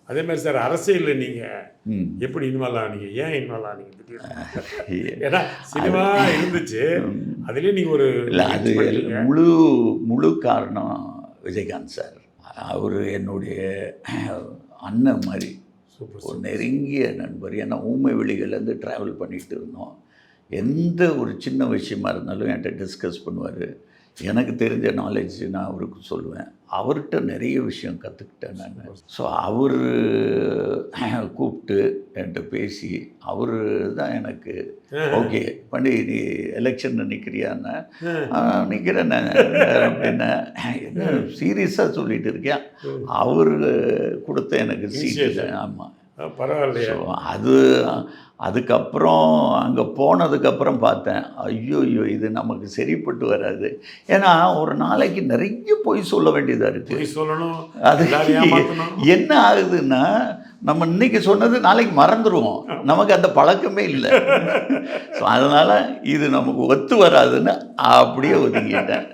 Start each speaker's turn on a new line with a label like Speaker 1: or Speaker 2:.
Speaker 1: அதே மாதிரி சார் அரசியலில் நீங்கள் எப்படி இன்வால்வ் ஆனீங்க, ஏன் இன்வால்வ் ஆனீங்க திடீர்னு? ஏன்னா சினிமா இருந்துச்சு, அதுலேயே நீங்கள் ஒரு
Speaker 2: இல்லை, அது முழு காரணம் விஜயகாந்த் சார். அவர் என்னுடைய அண்ணன் மாதிரி, ஒரு நெருங்கிய நண்பர். ஏன்னா ஊமை வெளிகள்லேருந்து ட்ராவல் பண்ணிகிட்டு இருந்தோம். எந்த ஒரு சின்ன விஷயமா இருந்தாலும் என்கிட்ட டிஸ்கஸ் பண்ணுவார். எனக்கு தெரிஞ்ச நாலேஜ் நான் அவருக்கு சொல்லுவேன். அவர்கிட்ட நிறைய விஷயம் கற்றுக்கிட்டேன் நான். ஸோ அவர் கூப்பிட்டு என்கிட்ட பேசி, அவர் தான் எனக்கு ஓகே பண்ணி, நீ எலெக்ஷனில் நிற்கிறியான்னு. நிற்கிறேன் அப்படின்னா, என்ன சீரியஸாக சொல்லிட்டு இருக்கேன். அவர் கொடுத்த எனக்கு சீட்டு. ஆமாம்,
Speaker 1: பரவாயில்லையா.
Speaker 2: அதுக்கப்புறம் அங்கே போனதுக்கப்புறம் பார்த்தேன், ஐயோ இது நமக்கு சரிப்பட்டு வராது. ஏன்னா ஒரு நாளைக்கு நிறைய பொய் சொல்ல வேண்டியதாக இருக்குது.
Speaker 1: சொல்லணும்,
Speaker 2: அது என்ன ஆகுதுன்னா, நம்ம இன்னைக்கு சொன்னது நாளைக்கு மறந்துடுவோம். நமக்கு அந்த பழக்கமே இல்லை. ஸோ அதனால் இது நமக்கு ஒத்து வராதுன்னு அப்படியே ஒதுங்கிட்டேன்.